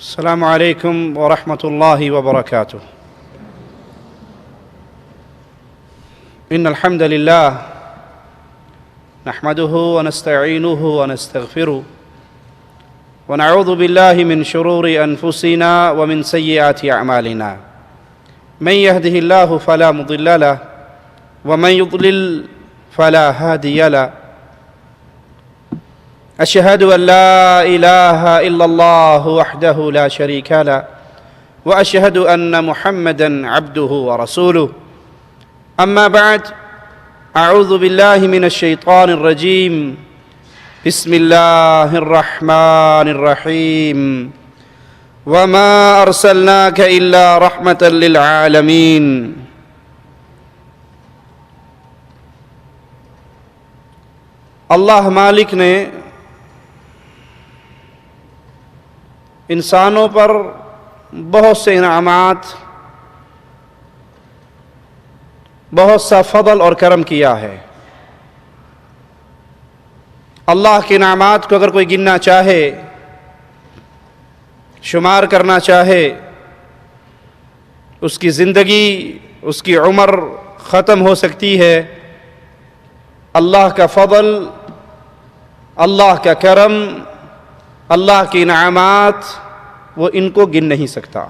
السلام عليكم ورحمة الله وبركاته. إن الحمد لله نحمده ونستعينه ونستغفره ونعوذ بالله من شرور أنفسنا ومن سيئات أعمالنا. من يهده الله فلا مضل له ومن يضلل فلا هادي له. أشهد أن لا إله إلا الله وحده لا شريك له وأشهد أن محمدًا عبده ورسوله. أما بعد، أعوذ بالله من الشيطان الرجيم. بسم الله الرحمن الرحيم. وما أرسلناك إلا رحمة للعالمين. اللہ مالک نے انسانوں پر بہت سے انعامات، بہت سا فضل اور کرم کیا ہے۔ اللہ کے انعامات کو اگر کوئی گننا چاہے، شمار کرنا چاہے، اس کی زندگی، اس کی عمر ختم ہو سکتی ہے۔ اللہ کا فضل، اللہ کا کرم، اللہ کے انعامات، وہ ان کو گن نہیں سکتا۔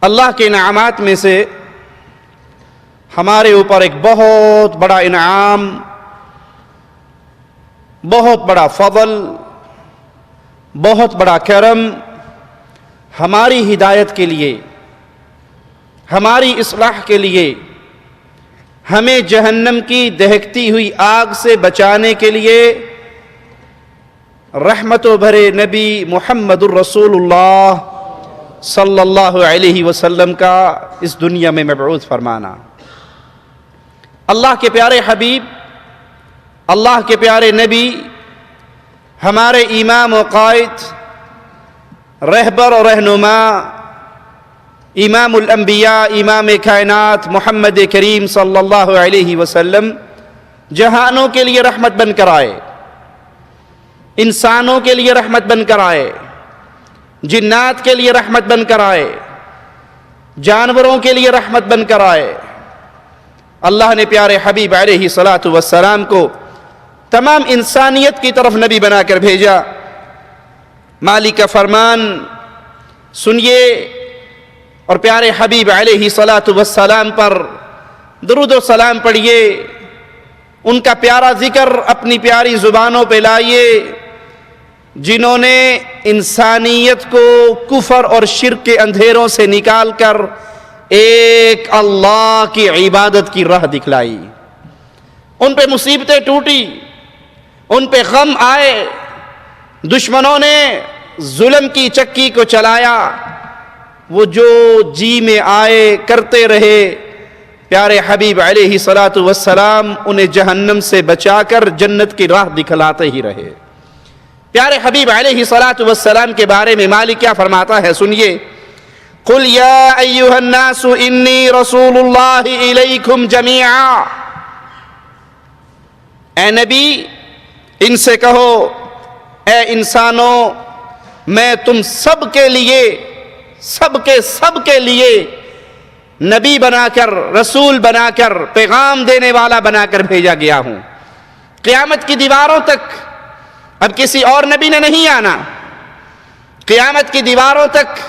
اللہ کے انعامات میں سے ہمارے اوپر ایک بہت بڑا انعام، بہت بڑا فضل، بہت بڑا کرم ہماری ہدایت کے لیے، ہماری اصلاح کے لیے، ہمیں جہنم کی دہکتی ہوئی آگ سے بچانے کے لیے رحمتوں بھرے نبی محمد الرسول اللہ صلی اللہ علیہ وسلم کا اس دنیا میں مبعوث فرمانا۔ اللہ کے پیارے حبیب، اللہ کے پیارے نبی، ہمارے امام و قائد، رہبر و رہنما، امام الانبیاء، امام کائنات محمد کریم صلی اللہ علیہ وسلم جہانوں کے لیے رحمت بن کر آئے، انسانوں کے لیے رحمت بن کر آئے، جنات کے لیے رحمت بن کر آئے، جانوروں کے لیے رحمت بن کر آئے۔ اللہ نے پیارے حبیب علیہ الصلاۃ والسلام کو تمام انسانیت کی طرف نبی بنا کر بھیجا۔ مالک کا فرمان سنیے اور پیارے حبیب علیہ الصلاۃ والسلام پر درود و سلام پڑھیے، ان کا پیارا ذکر اپنی پیاری زبانوں پہ لائیے، جنہوں نے انسانیت کو کفر اور شرک کے اندھیروں سے نکال کر ایک اللہ کی عبادت کی راہ دکھلائی۔ ان پہ مصیبتیں ٹوٹی، ان پہ غم آئے، دشمنوں نے ظلم کی چکی کو چلایا، وہ جو جی میں آئے کرتے رہے، پیارے حبیب علیہ الصلاۃ والسلام انہیں جہنم سے بچا کر جنت کی راہ دکھلاتے ہی رہے۔ پیارے حبیب علیہ الصلاۃ والسلام کے بارے میں مالک کیا فرماتا ہے، سنیے۔ قل یا ایھا الناس انی رسول اللہ الیکم جمیعا۔ اے نبی، ان سے کہو، اے انسانوں، میں تم سب کے لیے، سب کے لیے نبی بنا کر، رسول بنا کر، پیغام دینے والا بنا کر بھیجا گیا ہوں۔ قیامت کی دیواروں تک اب کسی اور نبی نے نہیں آنا، قیامت کی دیواروں تک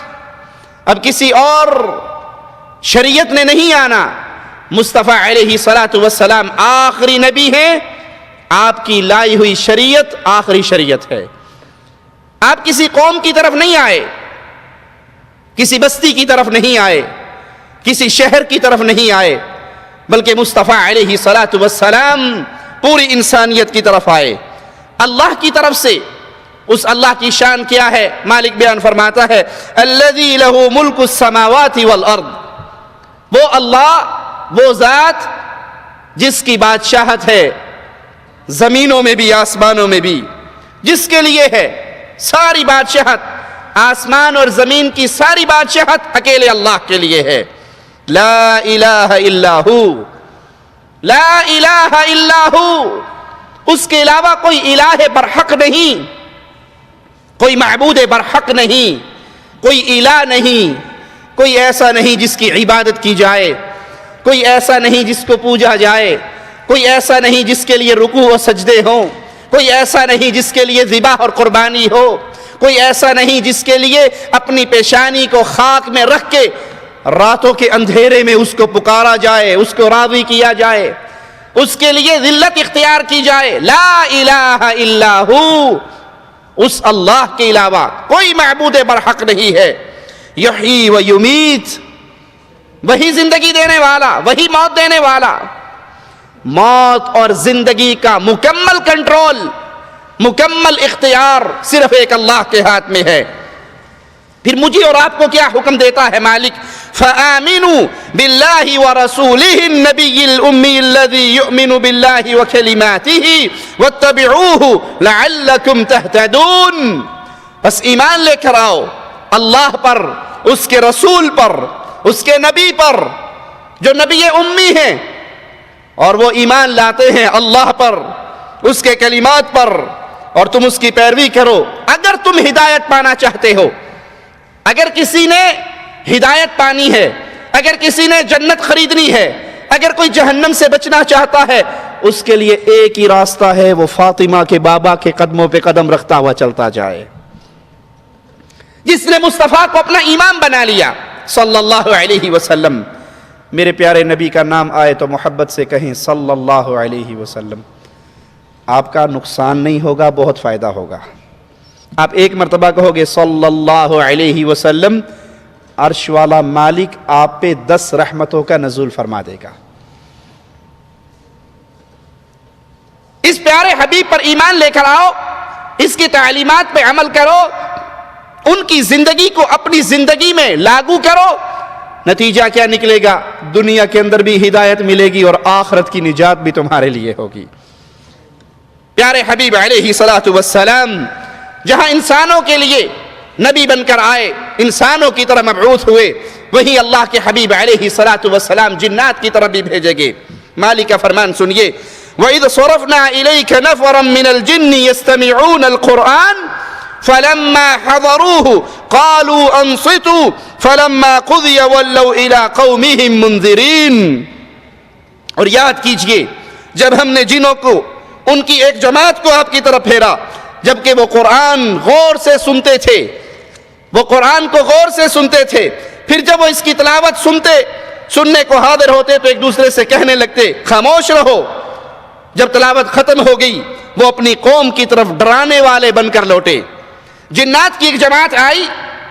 اب کسی اور شریعت نے نہیں آنا۔ مصطفیٰ علیہ الصلاۃ والسلام آخری نبی ہیں، آپ کی لائی ہوئی شریعت آخری شریعت ہے۔ آپ کسی قوم کی طرف نہیں آئے، کسی بستی کی طرف نہیں آئے، کسی شہر کی طرف نہیں آئے، بلکہ مصطفیٰ علیہ الصلاۃ والسلام پوری انسانیت کی طرف آئے، اللہ کی طرف سے۔ اس اللہ کی شان کیا ہے؟ مالک بیان فرماتا ہے، الذی لہ ملک السماوات والارض۔ وہ اللہ، وہ ذات جس کی بادشاہت ہے زمینوں میں بھی آسمانوں میں بھی، جس کے لیے ہے ساری بادشاہت، آسمان اور زمین کی ساری بادشاہت اکیلے اللہ کے لیے ہے۔ لا الہ الا ہو، لا الہ الا ہو، اس کے علاوہ کوئی الہ برحق نہیں۔ کوئی معبود برحق نہیں، کوئی الہ نہیں، کوئی ایسا نہیں جس کی عبادت کی جائے، کوئی ایسا نہیں جس کو پوجا جائے، کوئی ایسا نہیں جس کے لیے رکوع و سجدے ہوں، کوئی ایسا نہیں جس کے لیے ذبح اور قربانی ہو، کوئی ایسا نہیں جس کے لیے اپنی پیشانی کو خاک میں رکھ کے راتوں کے اندھیرے میں اس کو پکارا جائے، اس کو راضی کیا جائے، اس کے لیے ذلت اختیار کی جائے۔ لا الہ الا ہو، اس اللہ کے علاوہ کوئی معبود برحق نہیں ہے۔ یحیی و یمیت، وہی زندگی دینے والا، وہی موت دینے والا۔ موت اور زندگی کا مکمل کنٹرول، مکمل اختیار صرف ایک اللہ کے ہاتھ میں ہے۔ پھر مجھے اور آپ کو کیا حکم دیتا ہے مالک؟ فآمنوا باللہ ورسولہ النبی الامی الذی یؤمن باللہ وکلماتہ واتبعوہ لعلکم تہتدون۔ بس ایمان لے کر آؤ اللہ پر، اس کے رسول پر، اس کے نبی پر جو نبی امی ہیں، اور وہ ایمان لاتے ہیں اللہ پر، اس کے کلمات پر، اور تم اس کی پیروی کرو۔ اگر تم ہدایت پانا چاہتے ہو، اگر کسی نے ہدایت پانی ہے، اگر کسی نے جنت خریدنی ہے، اگر کوئی جہنم سے بچنا چاہتا ہے، اس کے لیے ایک ہی راستہ ہے، وہ فاطمہ کے بابا کے قدموں پہ قدم رکھتا ہوا چلتا جائے۔ جس نے مصطفیٰ کو اپنا امام بنا لیا صلی اللہ علیہ وسلم، میرے پیارے نبی کا نام آئے تو محبت سے کہیں صلی اللہ علیہ وسلم، آپ کا نقصان نہیں ہوگا، بہت فائدہ ہوگا۔ آپ ایک مرتبہ کہو گے صلی اللہ علیہ وسلم، عرش والا مالک آپ پہ 10 رحمتوں کا نزول فرما دے گا۔ اس پیارے حبیب پر ایمان لے کر آؤ، اس کی تعلیمات پہ عمل کرو، ان کی زندگی کو اپنی زندگی میں لاگو کرو، نتیجہ کیا نکلے گا؟ دنیا کے اندر بھی ہدایت ملے گی اور آخرت کی نجات بھی تمہارے لیے ہوگی۔ پیارے حبیب علیہ الصلوۃ والسلام جہاں انسانوں کے لیے نبی بن کر آئے، انسانوں کی طرح مبعوث ہوئے، وہیں اللہ کے حبیب علیہ الصلوۃ والسلام جنات کی طرف بھی بھیجے گئے۔ مالک کا فرمان سنیے، وَإِذْ صَرَفْنَا إِلَيْكَ نَفَرًا مِّنَ الْجِنِّ يَسْتَمِعُونَ الْقُرْآنَ فَلَمَّا حَضَرُوهُ قَالُوا أَنصِتُوا فَلَمَّا قُضِيَ وَلَّوْا إِلَىٰ قَوْمِهِمْ مُنذِرِينَ۔ اور یاد کیجئے جب ہم نے جنوں کو، ان کی ایک جماعت کو آپ کی طرف پھیرا، جبکہ وہ قرآن غور سے سنتے تھے، وہ قرآن کو غور سے سنتے تھے، پھر جب وہ اس کی تلاوت سننے کو حاضر ہوتے تو ایک دوسرے سے کہنے لگتے خاموش رہو۔ جب تلاوت ختم ہو گئی وہ اپنی قوم کی طرف ڈرانے والے بن کر لوٹے۔ جنات کی ایک جماعت آئی،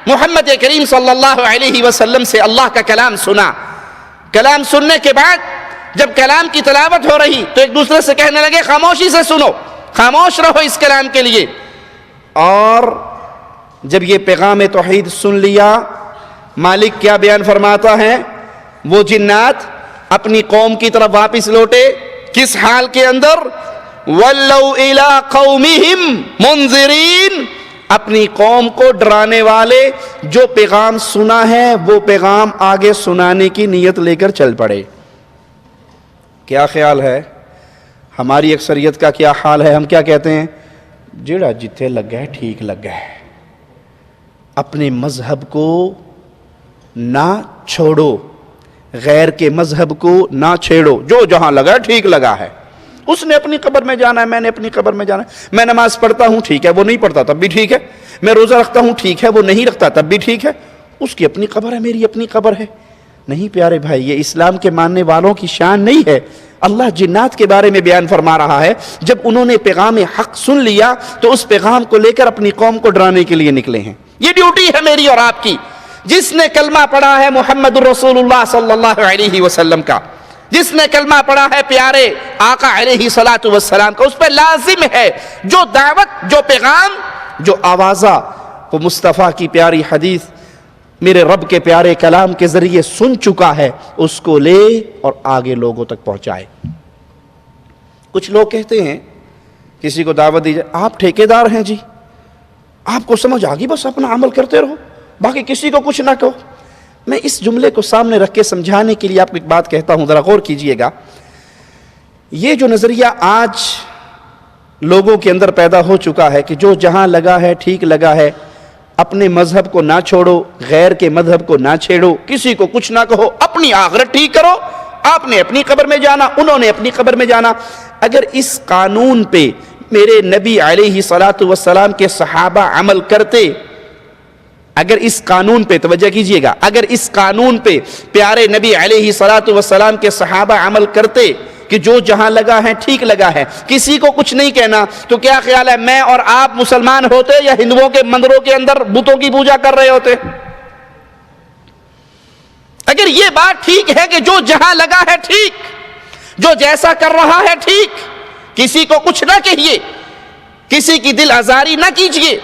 محمد کریم صلی اللہ علیہ وسلم سے اللہ کا کلام سنا، کلام سننے کے بعد جب کلام کی تلاوت ہو رہی تو ایک دوسرے سے کہنے لگے خاموشی سے سنو، خاموش رہو اس کلام کے لیے۔ اور جب یہ پیغام توحید سن لیا، مالک کیا بیان فرماتا ہے؟ وہ جنات اپنی قوم کی طرف واپس لوٹے، کس حال کے اندر؟ وَلَّوْا إِلَىٰ قَوْمِهِمْ مُنذِرِينَ، اپنی قوم کو ڈرانے والے، جو پیغام سنا ہے وہ پیغام آگے سنانے کی نیت لے کر چل پڑے۔ کیا خیال ہے ہماری اکثریت کا؟ کیا حال ہے؟ ہم کیا کہتے ہیں؟ جڑا جتھے لگ گئے ٹھیک لگ گئے۔ اپنے مذہب کو نہ چھوڑو، غیر کے مذہب کو نہ چھیڑو، جو جہاں لگا ٹھیک لگا ہے۔ اس نے اپنی قبر میں جانا ہے، میں نے اپنی قبر میں جانا ہے۔ میں نماز پڑھتا ہوں ٹھیک ہے، وہ نہیں پڑھتا تب بھی ٹھیک ہے۔ میں روزہ رکھتا ہوں ٹھیک ہے، وہ نہیں رکھتا تب بھی ٹھیک ہے۔ اس کی اپنی قبر ہے، میری اپنی قبر ہے۔ نہیں پیارے بھائی، یہ اسلام کے ماننے والوں کی شان نہیں ہے۔ اللہ جنات کے بارے میں بیان فرما رہا ہے، جب انہوں نے پیغام حق سن لیا تو اس پیغام کو لے کر اپنی قوم کو ڈرانے کے لیے نکلے ہیں۔ یہ ڈیوٹی ہے میری اور آپ کی۔ جس نے کلمہ پڑھا ہے محمد الرسول اللہ صلی اللہ علیہ وسلم کا، جس نے کلمہ پڑھا ہے پیارے آقا علیہ الصلوۃ والسلام کا، اس پہ لازم ہے جو دعوت، جو پیغام، جو آوازہ وہ مصطفیٰ کی پیاری حدیث میرے رب کے پیارے کلام کے ذریعے سن چکا ہے، اس کو لے اور آگے لوگوں تک پہنچائے۔ کچھ لوگ کہتے ہیں کسی کو دعوت دی جائے، آپ ٹھیکیدار ہیں جی، آپ کو سمجھ آگی، بس اپنا عمل کرتے رہو، باقی کسی کو کچھ نہ کہو۔ میں اس جملے کو سامنے رکھ کے سمجھانے کے لیے آپ کو ایک بات کہتا ہوں، ذرا غور کیجئے گا۔ یہ جو نظریہ آج لوگوں کے اندر پیدا ہو چکا ہے کہ جو جہاں لگا ہے ٹھیک لگا ہے، اپنے مذہب کو نہ چھوڑو، غیر کے مذہب کو نہ چھیڑو، کسی کو کچھ نہ کہو، اپنی آخرت ٹھیک کرو، آپ نے اپنی قبر میں جانا، انہوں نے اپنی قبر میں جانا۔ اگر اس قانون پہ میرے نبی علیہ الصلوۃ والسلام کے صحابہ عمل کرتے، اگر اس قانون پہ توجہ کیجئے گا، اگر اس قانون پہ پیارے نبی علیہ الصلوۃ والسلام کے صحابہ عمل کرتے کہ جو جہاں لگا ہے ٹھیک لگا ہے، کسی کو کچھ نہیں کہنا، تو کیا خیال ہے میں اور آپ مسلمان ہوتے یا ہندوؤں کے مندروں کے اندر بتوں کی پوجا کر رہے ہوتے؟ اگر یہ بات ٹھیک ہے کہ جو جہاں لگا ہے ٹھیک، جو جیسا کر رہا ہے ٹھیک، کسی کو کچھ نہ کہیے، کسی کی دل آزاری نہ کیجیے،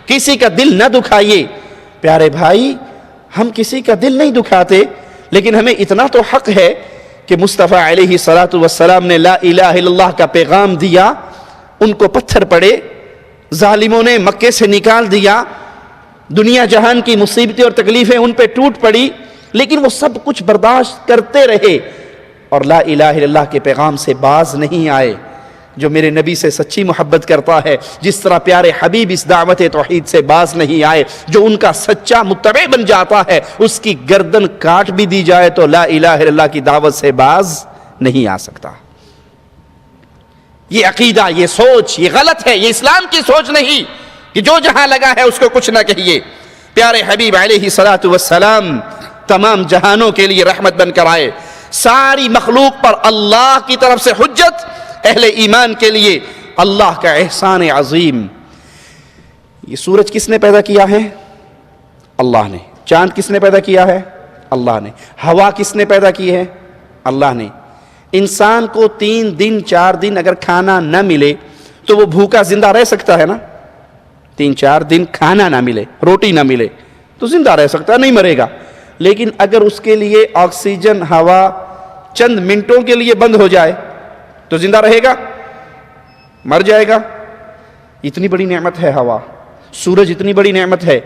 کسی کا دل نہ دکھائیے۔ پیارے بھائی، ہم کسی کا دل نہیں دکھاتے، لیکن ہمیں اتنا تو حق ہے کہ مصطفیٰ علیہ الصلوۃ والسلام نے لا الہ الا اللہ کا پیغام دیا، ان کو پتھر پڑے، ظالموں نے مکے سے نکال دیا، دنیا جہان کی مصیبتیں اور تکلیفیں ان پہ ٹوٹ پڑی، لیکن وہ سب کچھ برداشت کرتے رہے اور لا الہ الا اللہ کے پیغام سے باز نہیں آئے۔ جو میرے نبی سے سچی محبت کرتا ہے، جس طرح پیارے حبیب اس دعوت توحید سے باز نہیں آئے، جو ان کا سچا متبع بن جاتا ہے، اس کی گردن کاٹ بھی دی جائے تو لا الہ الا اللہ کی دعوت سے باز نہیں آ سکتا۔ یہ عقیدہ، یہ سوچ، یہ غلط ہے، یہ اسلام کی سوچ نہیں کہ جو جہاں لگا ہے اس کو کچھ نہ کہیے۔ پیارے حبیب علیہ الصلوۃ والسلام تمام جہانوں کے لیے رحمت بن کر آئے، ساری مخلوق پر اللہ کی طرف سے حجت، اہل ایمان کے لیے اللہ کا احسان عظیم۔ یہ سورج کس نے پیدا کیا ہے؟ اللہ نے۔ چاند کس نے پیدا کیا ہے؟ اللہ نے۔ ہوا کس نے پیدا کی ہے؟ اللہ نے۔ انسان کو 3 دن 4 دن اگر کھانا نہ ملے تو وہ بھوکا زندہ رہ سکتا ہے نا؟ 3-4 دن کھانا نہ ملے، روٹی نہ ملے تو زندہ رہ سکتا ہے، نہیں مرے گا۔ لیکن اگر اس کے لیے آکسیجن ہوا چند منٹوں کے لیے بند ہو جائے تو زندہ رہے گا؟ مر جائے گا۔ اتنی بڑی نعمت ہے ہوا، سورج اتنی بڑی نعمت ہے،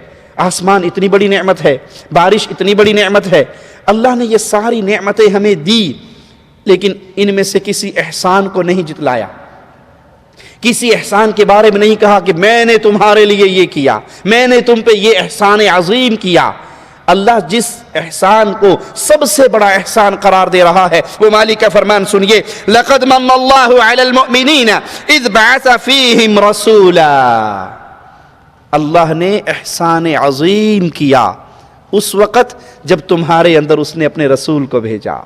آسمان اتنی بڑی نعمت ہے، بارش اتنی بڑی نعمت ہے۔ اللہ نے یہ ساری نعمتیں ہمیں دی، لیکن ان میں سے کسی احسان کو نہیں جتلایا، کسی احسان کے بارے میں نہیں کہا کہ میں نے تمہارے لیے یہ کیا، میں نے تم پہ یہ احسان عظیم کیا۔ اللہ جس احسان کو سب سے بڑا احسان قرار دے رہا ہے، وہ مالک کا فرمان سنیے، لَقَدْ مَنَّ اللَّهُ عَلَى الْمُؤْمِنِينَ إِذْ بَعَثَ فِيهِمْ رَسُولًا۔ اللہ نے احسان عظیم کیا اس وقت جب تمہارے اندر اس نے اپنے رسول کو بھیجا۔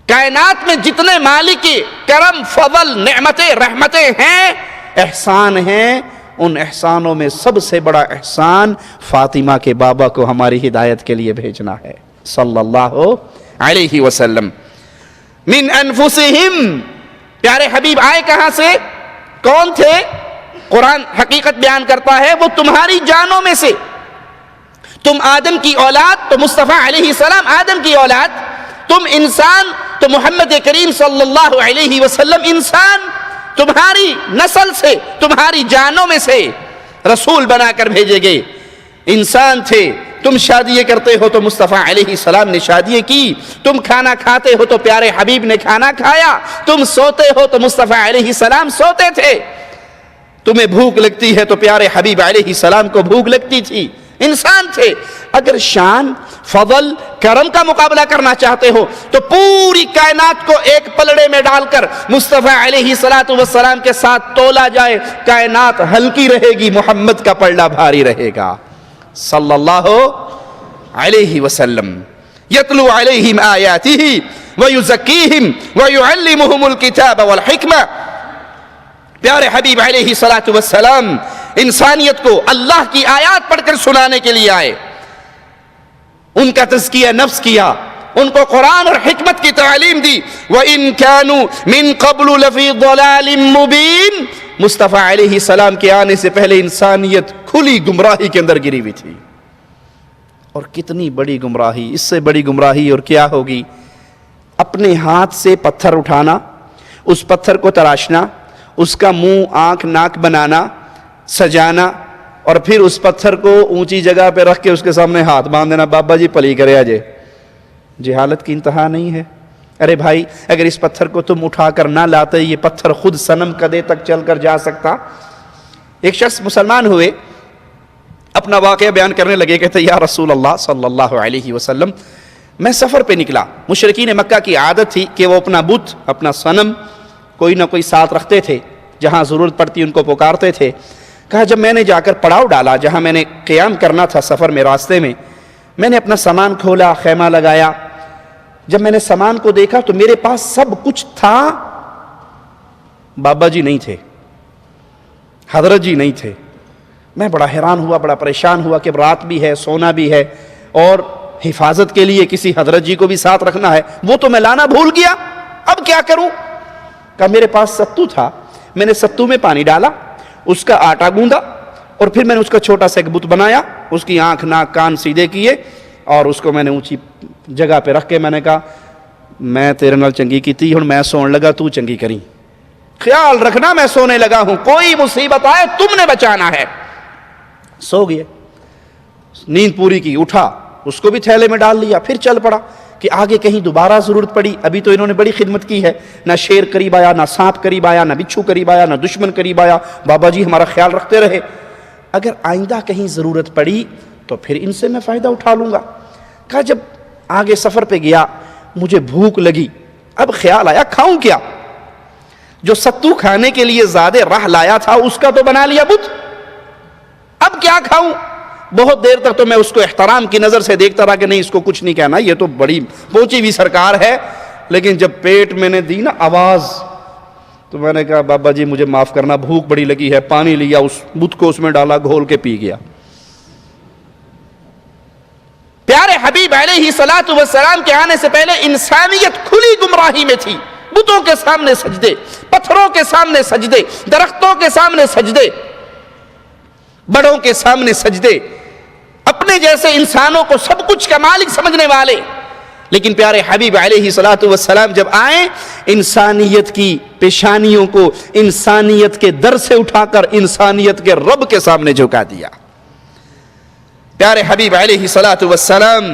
کائنات میں جتنے مالک کرم، فضل، نعمتیں، رحمتیں ہیں، احسان ہیں، ان احسانوں میں سب سے بڑا احسان فاطمہ کے بابا کو ہماری ہدایت کے لیے بھیجنا ہے، صلی اللہ علیہ وسلم۔ من انفسہم، پیارے حبیب آئے کہاں سے؟ کون تھے؟ قرآن حقیقت بیان کرتا ہے وہ تمہاری جانوں میں سے۔ تم آدم کی اولاد تو مصطفیٰ علیہ السلام آدم کی اولاد، تم انسان تو محمد کریم صلی اللہ علیہ وسلم انسان، تمہاری نسل سے، تمہاری جانوں میں سے رسول بنا کر بھیجے گئے۔ انسان تھے، تم شادی کرتے ہو تو مصطفیٰ علیہ السلام نے شادی کی، تم کھانا کھاتے ہو تو پیارے حبیب نے کھانا کھایا، تم سوتے ہو تو مصطفیٰ علیہ السلام سوتے تھے، تمہیں بھوک لگتی ہے تو پیارے حبیب علیہ السلام کو بھوک لگتی تھی، انسان تھے۔ اگر شان، فضل، کرم کا مقابلہ کرنا چاہتے ہو تو پوری کائنات کو ایک پلڑے میں ڈال کر مصطفیٰ علیہ السلام کے ساتھ تولا جائے، کائنات ہلکی رہے گی، محمد کا پلڑا بھاری رہے گا، صلی اللہ علیہ وسلم۔ یتلو علیہم آیاتہ ویزکیہم ویعلمہم الکتاب والحکمہ۔ پیارے حبیب علیہ السلام انسانیت کو اللہ کی آیات پڑھ کر سنانے کے لیے آئے، ان کا تزکیہ نفس کیا، ان کو قرآن اور حکمت کی تعلیم دی۔ وَإِن كَانُوا مِن قَبْلُ لَفِي ضَلَالٍ مُبِينٍ۔ مصطفیٰ علیہ السلام کے آنے سے پہلے انسانیت کھلی گمراہی کے اندر گری ہوئی تھی، اور کتنی بڑی گمراہی، اس سے بڑی گمراہی اور کیا ہوگی؟ اپنے ہاتھ سے پتھر اٹھانا، اس پتھر کو تراشنا، اس کا منہ، آنکھ، ناک بنانا، سجانا، اور پھر اس پتھر کو اونچی جگہ پہ رکھ کے اس کے سامنے ہاتھ باندھ دینا، بابا جی پلی کرے آجے۔ جہالت کی انتہا نہیں ہے؟ ارے بھائی اگر اس پتھر کو تم اٹھا کر نہ لاتے یہ پتھر خود صنم قدے تک چل کر جا سکتا۔ ایک شخص مسلمان ہوئے، اپنا واقعہ بیان کرنے لگے، کہتے یا رسول اللہ صلی اللہ علیہ وسلم میں سفر پہ نکلا۔ مشرکین مکہ کی عادت تھی کہ وہ اپنا بت، اپنا صنم کوئی نہ کوئی ساتھ رکھتے تھے، جہاں ضرورت پڑتی ان کو پکارتے تھے۔ کہا جب میں نے جا کر پڑاؤ ڈالا جہاں میں نے قیام کرنا تھا سفر میں، راستے میں نے اپنا سامان کھولا، خیمہ لگایا۔ جب میں نے سامان کو دیکھا تو میرے پاس سب کچھ تھا، بابا جی نہیں تھے، حضرت جی نہیں تھے۔ میں بڑا حیران ہوا، بڑا پریشان ہوا کہ رات بھی ہے، سونا بھی ہے، اور حفاظت کے لیے کسی حضرت جی کو بھی ساتھ رکھنا ہے، وہ تو میں لانا بھول گیا، اب کیا کروں؟ کہا میرے پاس ستو تھا، میں نے ستو میں پانی ڈالا، اس کا آٹا گوندا، اور پھر میں نے اس کا چھوٹا سا ایک بت بنایا، اس کی آنکھ ناک کان سیدھے کیے، اور اس کو میں نے اونچی جگہ پہ رکھ کے میں نے کہا میں تیرے نال چنگی کیتی ہوں، میں سون لگا تو چنگی کریں، خیال رکھنا میں سونے لگا ہوں، کوئی مصیبت آئے تم نے بچانا ہے۔ سو گئے، نیند پوری کی، اٹھا، اس کو بھی تھیلے میں ڈال لیا، پھر چل پڑا کہ آگے کہیں دوبارہ ضرورت پڑی۔ ابھی تو انہوں نے بڑی خدمت کی ہے، نہ شیر قریب آیا، نہ سانپ قریب آیا، نہ بچھو قریب آیا، نہ دشمن قریب آیا، بابا جی ہمارا خیال رکھتے رہے، اگر آئندہ کہیں ضرورت پڑی تو پھر ان سے میں فائدہ اٹھا لوں گا۔ کہا جب آگے سفر پہ گیا مجھے بھوک لگی، اب خیال آیا کھاؤں کیا؟ جو ستو کھانے کے لیے زیادہ راہ لایا تھا اس کا تو بنا لیا بت، اب کیا کھاؤں؟ بہت دیر تک تو میں اس کو احترام کی نظر سے دیکھتا رہا کہ نہیں اس کو کچھ نہیں کہنا، یہ تو بڑی پہنچی ہوئی سرکار ہے، لیکن جب پیٹ میں نے دی نا آواز تو میں نے کہا بابا جی مجھے معاف کرنا، بھوک بڑی لگی ہے، پانی لیا، اس بت کو اس میں ڈالا، گھول کے پی گیا۔ پیارے حبیب علیہ الصلوۃ والسلام کے آنے سے پہلے انسانیت کھلی گمراہی میں تھی، بتوں کے سامنے سجدے، پتھروں کے سامنے سجدے، درختوں کے سامنے سجدے، بڑوں کے سامنے سجدے، اپنے جیسے انسانوں کو سب کچھ کا مالک سمجھنے والے۔ لیکن پیارے حبیب علیہ الصلوۃ والسلام جب آئے انسانیت کی پیشانیوں کو انسانیت کے در سے اٹھا کر انسانیت کے رب کے سامنے جھکا دیا۔ پیارے حبیب علیہ الصلوۃ والسلام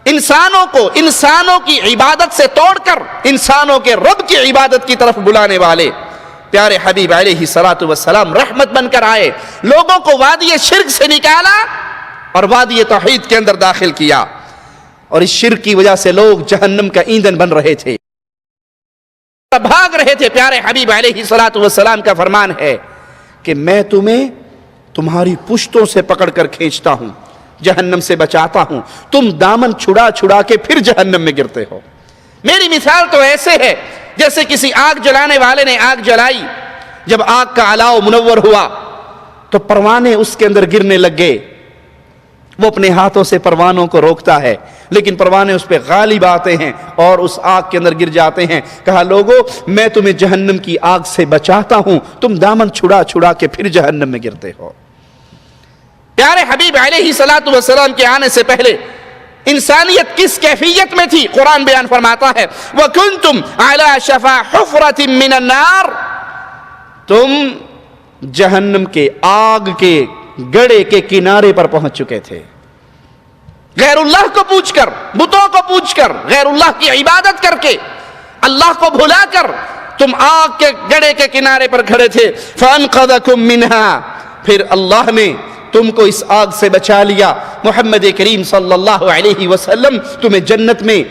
انسانوں کی عبادت سے توڑ کر انسانوں کے رب کی عبادت کی طرف بلانے والے پیارے حبیب علیہ الصلوۃ والسلام رحمت بن کر آئے، لوگوں کو وادی شرک سے نکالا اور وادی توحید کے اندر داخل کیا، اور اس شرک کی وجہ سے لوگ جہنم کا ایندھن بن رہے تھے، بھاگ رہے تھے۔ پیارے حبیب علیہ الصلوۃ والسلام کا فرمان ہے کہ میں تمہیں تمہاری پشتوں سے پکڑ کر کھینچتا ہوں، جہنم سے بچاتا ہوں، تم دامن چھڑا چھڑا کے پھر جہنم میں گرتے ہو۔ میری مثال تو ایسے ہے جیسے کسی آگ جلانے والے نے آگ جلائی، جب آگ کا الاؤ منور ہوا تو پروانے اس کے اندر گرنے لگ گئے، وہ اپنے ہاتھوں سے پروانوں کو روکتا ہے لیکن پروانے اس پہ غالب آتے ہیں اور اس آگ کے اندر گر جاتے ہیں۔ کہا لوگو میں تمہیں جہنم کی آگ سے بچاتا ہوں، تم دامن چھڑا چھڑا کے پھر جہنم میں گرتے ہو۔ پیارے حبیب علیہ الصلوۃ والسلام کے آنے سے پہلے انسانیت کس کیفیت میں تھی؟ قرآن بیان فرماتا ہے وَكُنْتُمْ عَلَى شَفَا حُفْرَةٍ مِّنَ النَّارِ، تم جہنم کے آگ کے گڑھے کے کنارے پر پہنچ چکے تھے، غیر اللہ کو پوچھ کر، بتوں کو پوچھ کر، غیر اللہ کی عبادت کر کے، اللہ کو بھلا کر تم آگ کے گڑھے کے کنارے پر کھڑے تھے۔ فَأَنْقَذَكُم مِّنْهَا، پھر اللہ نے تم کو اس آگ سے بچا لیا۔ محمد کریم صلی اللہ علیہ وسلم تمہیں جنت میں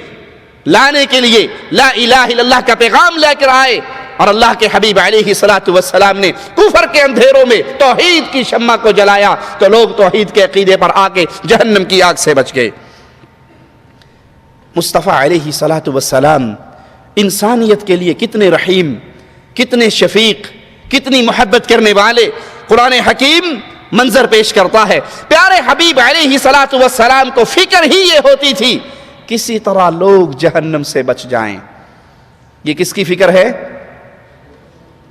لانے کے لیے لا الہ الا اللہ کا پیغام لے کر آئے، اور اللہ کے حبیب علیہ الصلوۃ والسلام نے کفر کے اندھیروں میں توحید کی شمع کو جلایا تو لوگ توحید کے عقیدے پر آ کے جہنم کی آگ سے بچ گئے۔ مصطفیٰ علیہ الصلوۃ والسلام انسانیت کے لیے کتنے رحیم، کتنے شفیق، کتنی محبت کرنے والے۔ قرآن حکیم منظر پیش کرتا ہے پیارے حبیب علیہ الصلوۃ والسلام کو فکر ہی یہ ہوتی تھی کسی طرح لوگ جہنم سے بچ جائیں۔ یہ کس کی فکر ہے؟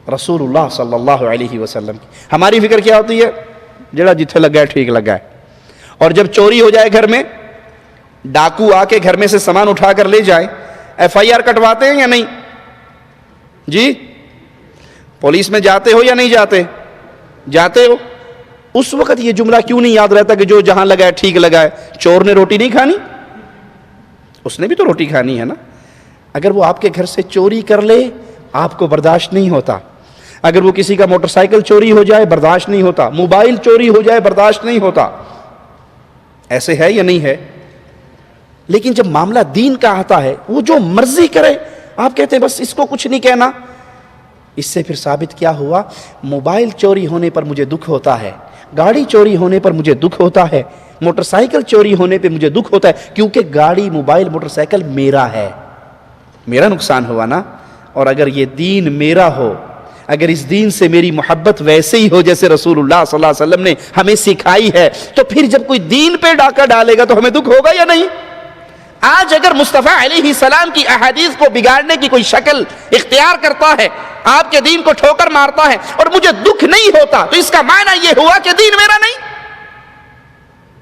رسول اللہ صلی اللہ علیہ وسلم کی۔ ہماری فکر کیا ہوتی ہے؟ جڑا جتھے لگا ہے ٹھیک لگا ہے، اور جب چوری ہو جائے گھر میں، ڈاکو آ کے گھر میں سے سامان اٹھا کر لے جائے، ایف آئی آر کٹواتے ہیں یا نہیں؟ جی پولیس میں جاتے ہو یا نہیں جاتے؟ جاتے ہو۔ اس وقت یہ جملہ کیوں نہیں یاد رہتا کہ جو جہاں لگا ہے ٹھیک لگا ہے؟ چور نے روٹی نہیں کھانی، اس نے بھی تو روٹی کھانی ہے نا۔ اگر وہ آپ کے گھر سے چوری کر لے آپ کو برداشت نہیں ہوتا، اگر وہ کسی کا موٹر سائیکل چوری ہو جائے برداشت نہیں ہوتا، موبائل چوری ہو جائے برداشت نہیں ہوتا. ایسے ہے یا نہیں ہے؟ لیکن جب معاملہ دین کا آتا ہے وہ جو مرضی کرے آپ کہتے ہیں بس اس کو کچھ نہیں کہنا. اس سے پھر ثابت کیا ہوا؟ موبائل چوری ہونے پر مجھے دکھ ہوتا ہے، گاڑی چوری ہونے پر مجھے دکھ ہوتا ہے، موٹر سائیکل چوری ہونے پہ مجھے دکھ ہوتا ہے، کیونکہ گاڑی موبائل موٹر سائیکل میرا ہے، میرا نقصان ہوا نا. اور اگر یہ دین میرا ہو، اگر اس دین سے میری محبت ویسے ہی ہو جیسے رسول اللہ صلی اللہ علیہ وسلم نے ہمیں سکھائی ہے، تو پھر جب کوئی دین پہ ڈاکہ ڈالے گا تو ہمیں دکھ ہوگا یا نہیں؟ آج اگر مصطفیٰ علیہ السلام کی احادیث کو بگاڑنے کی کوئی شکل اختیار کرتا ہے، آپ کے دین کو ٹھوکر مارتا ہے اور مجھے دکھ نہیں ہوتا، تو اس کا معنی یہ ہوا کہ دین میرا نہیں.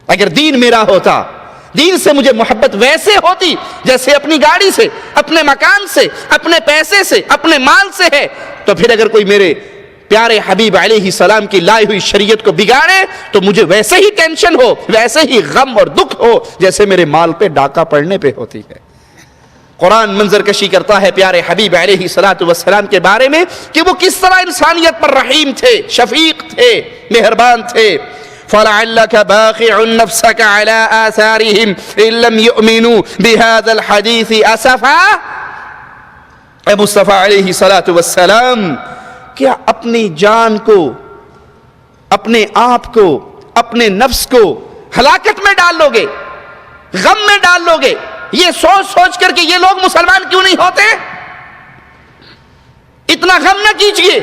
اگر دین میرا ہوتا، دین سے مجھے محبت ویسے ہوتی جیسے اپنی گاڑی سے، اپنے مکان سے، اپنے پیسے سے، اپنے مال سے ہے، تو پھر اگر کوئی میرے پیارے حبیب علیہ السلام کی لائی ہوئی شریعت کو بگاڑے تو مجھے ویسے ہی ٹینشن ہو، ویسے ہی غم اور دکھ ہو جیسے میرے مال پہ ڈاکہ پڑنے پہ ہوتی ہے. قرآن منظر کشی کرتا ہے پیارے حبیب علیہ السلام کے بارے میں کہ وہ کس طرح انسانیت پر رحیم تھے، شفیق تھے، مہربان تھے. فَلَعَلَّكَ بَاخِعٌ نَفْسَكَ عَلَىٰ آثَارِهِمْ إِن لَّمْ يُؤْمِنُوا بِهَذَا الْحَدِيثِ أَسَفًا. اے مصطفیٰ علیہ السلام، کیا اپنی جان کو، اپنے آپ کو، اپنے نفس کو ہلاکت میں ڈال لو گے، غم میں ڈال لو گے، یہ سوچ سوچ کر کہ یہ لوگ مسلمان کیوں نہیں ہوتے؟ اتنا غم نہ کیجئے،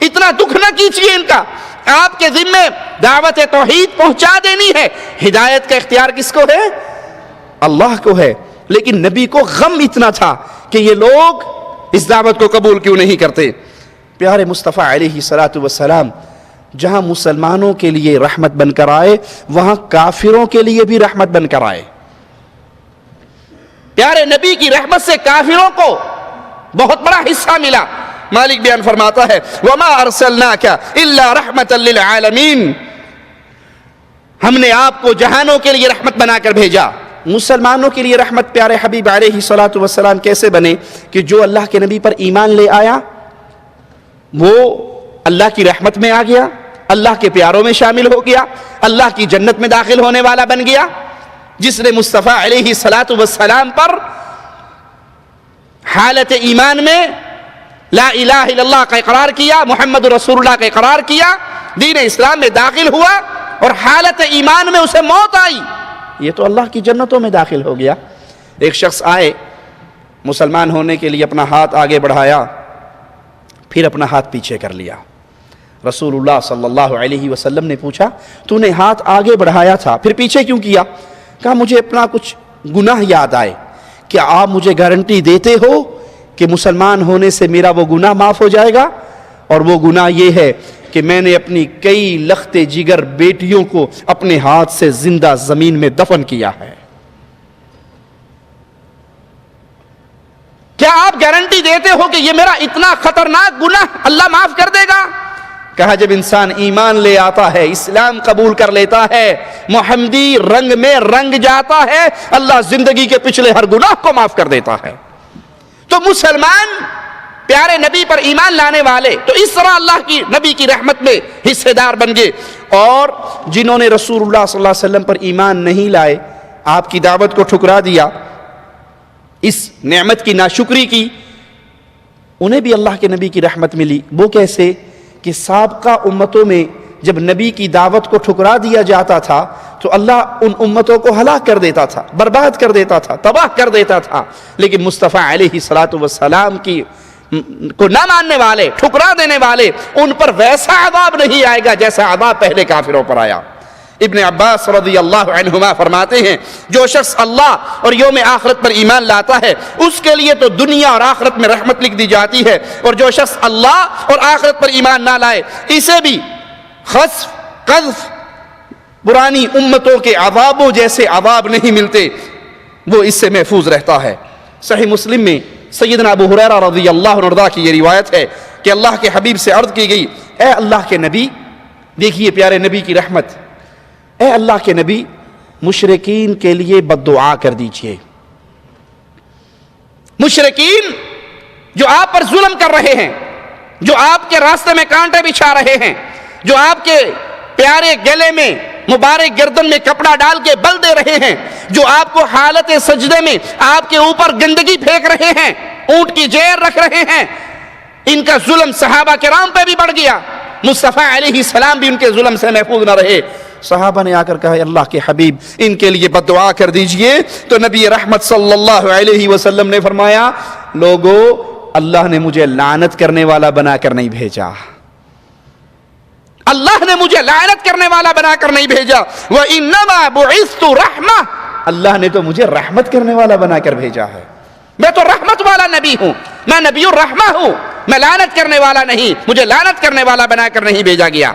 اتنا دکھ نہ کیجئے ان کا. آپ کے ذمے دعوت توحید پہنچا دینی ہے. ہدایت کا اختیار کس کو ہے؟ اللہ کو ہے. لیکن نبی کو غم اتنا تھا کہ یہ لوگ اس دعوت کو قبول کیوں نہیں کرتے. پیارے مصطفیٰ علیہ السلام جہاں مسلمانوں کے لیے رحمت بن کر آئے وہاں کافروں کے لیے بھی رحمت بن کر آئے. پیارے نبی کی رحمت سے کافروں کو بہت بڑا حصہ ملا. مالک بیان فرماتا ہے وَمَا أَرْسَلْنَاكَ إِلَّا رَحْمَةً لِلْعَالَمِينَ، ہم نے آپ کو جہانوں کے لیے رحمت بنا کر بھیجا. مسلمانوں کے لیے رحمت پیارے حبیب علیہ السلام کیسے بنے کہ جو اللہ کے نبی پر ایمان لے آیا وہ اللہ کی رحمت میں آ گیا، اللہ کے پیاروں میں شامل ہو گیا، اللہ کی جنت میں داخل ہونے والا بن گیا. جس نے مصطفیٰ علیہ السلام پر حالت ایمان میں لا الہ الا اللہ کا اقرار کیا، محمد رسول اللہ کا اقرار کیا، دین اسلام میں داخل ہوا اور حالت ایمان میں اسے موت آئی، یہ تو اللہ کی جنتوں میں داخل ہو گیا. ایک شخص آئے، مسلمان ہونے کے لیے اپنا ہاتھ آگے بڑھایا، پھر اپنا ہاتھ پیچھے کر لیا. رسول اللہ صلی اللہ علیہ وسلم نے پوچھا تو نے ہاتھ آگے بڑھایا تھا پھر پیچھے کیوں کیا؟ کہا مجھے اپنا کچھ گناہ یاد آئے. کیا آپ مجھے گارنٹی دیتے ہو کہ مسلمان ہونے سے میرا وہ گناہ معاف ہو جائے گا؟ اور وہ گناہ یہ ہے کہ میں نے اپنی کئی لخت جگر بیٹیوں کو اپنے ہاتھ سے زندہ زمین میں دفن کیا ہے. کیا آپ گارنٹی دیتے ہو کہ یہ میرا اتنا خطرناک گناہ اللہ معاف کر دے گا؟ کہا جب انسان ایمان لے آتا ہے، اسلام قبول کر لیتا ہے، محمدی رنگ میں رنگ جاتا ہے، اللہ زندگی کے پچھلے ہر گناہ کو معاف کر دیتا ہے. تو مسلمان پیارے نبی پر ایمان لانے والے تو اس طرح اللہ کی نبی کی رحمت میں حصے دار بن گئے. اور جنہوں نے رسول اللہ صلی اللہ علیہ وسلم پر ایمان نہیں لائے، آپ کی دعوت کو ٹھکرا دیا، اس نعمت کی ناشکری کی، انہیں بھی اللہ کے نبی کی رحمت ملی. وہ کیسے کہ سابقہ امتوں میں جب نبی کی دعوت کو ٹھکرا دیا جاتا تھا تو اللہ ان امتوں کو ہلاک کر دیتا تھا، برباد کر دیتا تھا، تباہ کر دیتا تھا. لیکن مصطفیٰ علیہ السلام کی کو نہ ماننے والے، ٹھکرا دینے والے، ان پر ویسا عذاب نہیں آئے گا جیسا عذاب پہلے کافروں پر آیا. ابن عباس رضی اللہ عنہما فرماتے ہیں جو شخص اللہ اور یوم آخرت پر ایمان لاتا ہے اس کے لیے تو دنیا اور آخرت میں رحمت لکھ دی جاتی ہے، اور جو شخص اللہ اور آخرت پر ایمان نہ لائے اسے بھی خسف، قذف، پرانی امتوں کے عذابوں جیسے عذاب نہیں ملتے، وہ اس سے محفوظ رہتا ہے. صحیح مسلم میں سیدنا ابو ہریرہ رضی اللہ عنہ کی یہ روایت ہے کہ اللہ کے حبیب سے عرض کی گئی اے اللہ کے نبی، دیکھیے پیارے نبی کی رحمت، اے اللہ کے نبی مشرکین کے لیے بد دعا کر دیجئے، مشرکین جو آپ پر ظلم کر رہے ہیں، جو آپ کے راستے میں کانٹے بچھا رہے ہیں، جو آپ کے پیارے گلے میں مبارک گردن میں کپڑا ڈال کے بل دے رہے ہیں، جو آپ کو حالت سجدے میں آپ کے اوپر گندگی پھینک رہے ہیں، اونٹ کی جیر رکھ رہے ہیں، ان کا ظلم صحابہ کرام پہ بھی بڑھ گیا، مصطفیٰ علیہ السلام بھی ان کے ظلم سے محفوظ نہ رہے۔ صحابہ نے آ کر کہا اللہ کے حبیب ان کے لیے بد دعا کر دیجئے، تو نبی رحمت صلی اللہ علیہ وسلم نے فرمایا لوگو اللہ نے مجھے لعنت کرنے والا بنا کر نہیں بھیجا، اللہ نے مجھے لعنت کرنے والا بنا کر نہیں بھیجا، وَإِنَّمَا بُعِثْتُ رَحْمَةً، اللہ نے تو مجھے رحمت کرنے والا بنا کر بھیجا ہے، میں تو رحمت والا نبی ہوں، میں نبی الرحمہ ہوں، میں لعنت کرنے والا نہیں، مجھے لعنت کرنے والا بنا کر نہیں بھیجا گیا۔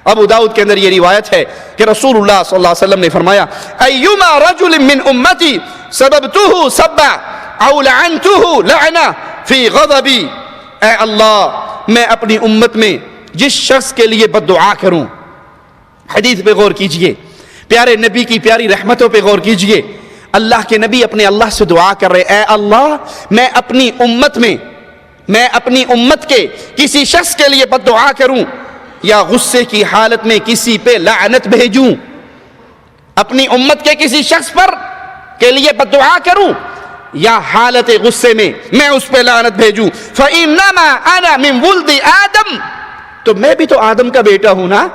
ابو داؤد کے اندر یہ روایت ہے کہ رسول اللہ صلی اللہ علیہ وسلم نے فرمایا ایما رجل من امتی سببتہ سبا او لعنتہ لعنہ فی غضبی، اے اللہ میں اپنی امت میں جس شخص کے لیے بد دعا کروں، حدیث پہ غور کیجئے، پیارے نبی کی پیاری رحمتوں پہ غور کیجئے، اللہ کے نبی اپنے اللہ سے دعا کر رہے اے اللہ میں اپنی امت کے کسی شخص کے لیے بد دعا کروں یا غصے کی حالت میں کسی پہ لعنت بھیجوں، اپنی امت کے کسی شخص پر کے لیے بد دعا کروں یا حالت غصے میں اس پہ لعنت بھیجوں، فَإِنَّمَا أَنَا مِن وُلْدِ آدم، تو میں بھی تو آدم کا بیٹا ہوں نا،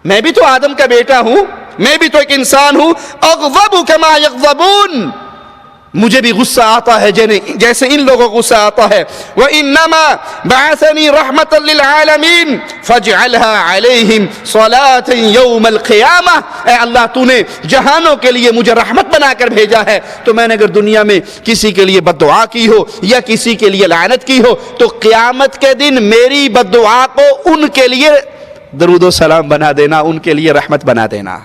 میں بھی تو آدم کا بیٹا ہوں، میں بھی تو ایک انسان ہوں، اغضب کما یغضبون، مجھے بھی غصہ آتا ہے جیسے ان لوگوں کو غصہ آتا ہے، وَإِنَّمَا بَعَثَنِي رَحْمَةً لِلْعَالَمِينَ فَاجْعَلْهَا عَلَيْهِمْ صَلَاةً يَوْمَ الْقِيَامَةِ، اے اللہ تو نے جہانوں کے لیے مجھے رحمت بنا کر بھیجا ہے، تو میں نے اگر دنیا میں کسی کے لیے بد دعا کی ہو یا کسی کے لیے لعنت کی ہو تو قیامت کے دن میری بد دعا کو ان کے لیے درود و سلام بنا دینا، ان کے لیے رحمت بنا دینا۔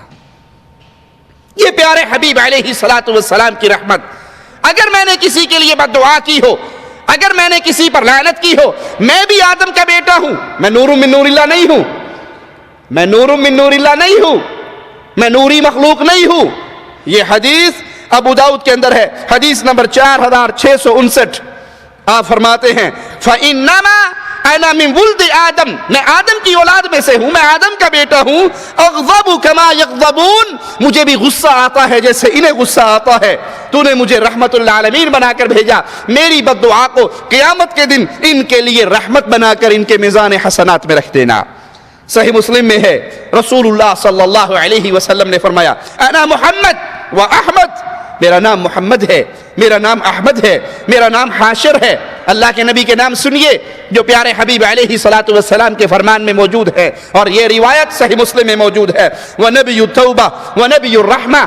یہ پیارے حبیب علیہ السلام کی رحمت، اگر میں نے کسی کے لیے بد دعا کی ہو، اگر میں نے کسی پر لعنت کی ہو، میں بھی آدم کا بیٹا ہوں، میں نور من نور اللہ نہیں ہوں، میں نور من نور اللہ نہیں ہوں، میں نوری مخلوق نہیں ہوں۔ یہ حدیث ابو داؤد کے اندر ہے، حدیث نمبر 4659، آپ فرماتے ہیں فَإِنَّمَا انا من ولد آدم، میں آدم کی اولاد میں سے ہوں، میں آدم کا بیٹا ہوں، اغضب کما یغضبون، مجھے بھی غصہ آتا ہے جیسے انہیں غصہ آتا ہے، تو نے مجھے رحمت للعالمین بنا کر بھیجا، میری بد دعا کو قیامت کے دن ان کے لیے رحمت بنا کر ان کے میزان حسنات میں رکھ دینا۔ صحیح مسلم میں ہے رسول اللہ صلی اللہ علیہ وسلم نے فرمایا انا محمد و احمد، میرا نام محمد ہے، میرا نام احمد ہے، میرا نام حاشر ہے۔ اللہ کے نبی کے نام سنیے جو پیارے حبیب علیہ السلام کے فرمان میں موجود ہے، اور یہ روایت صحیح مسلم میں موجود ہے، وَنَبِيُّ التَّوْبَةِ وَنَبِيُّ الرَّحْمَةِ،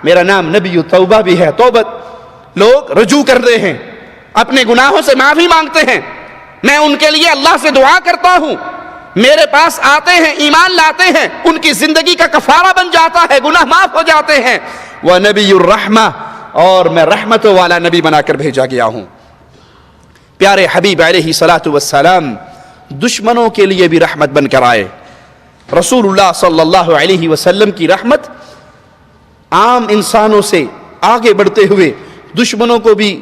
میرا نام نبی التوبہ بھی ہے، توبت لوگ رجوع کر رہے ہیں، اپنے گناہوں سے معافی مانگتے ہیں، میں ان کے لیے اللہ سے دعا کرتا ہوں، میرے پاس آتے ہیں، ایمان لاتے ہیں، ان کی زندگی کا کفارہ بن جاتا ہے، گناہ معاف ہو جاتے ہیں، وَنَبِيُّ الرَّحْمَةِ، اور میں رحمتوں والا نبی بنا کر بھیجا گیا ہوں۔ پیارے حبیب علیہ السلام دشمنوں کے لیے بھی رحمت بن کر آئے۔ رسول اللہ صلی اللہ علیہ وسلم کی رحمت عام انسانوں سے آگے بڑھتے ہوئے دشمنوں کو بھی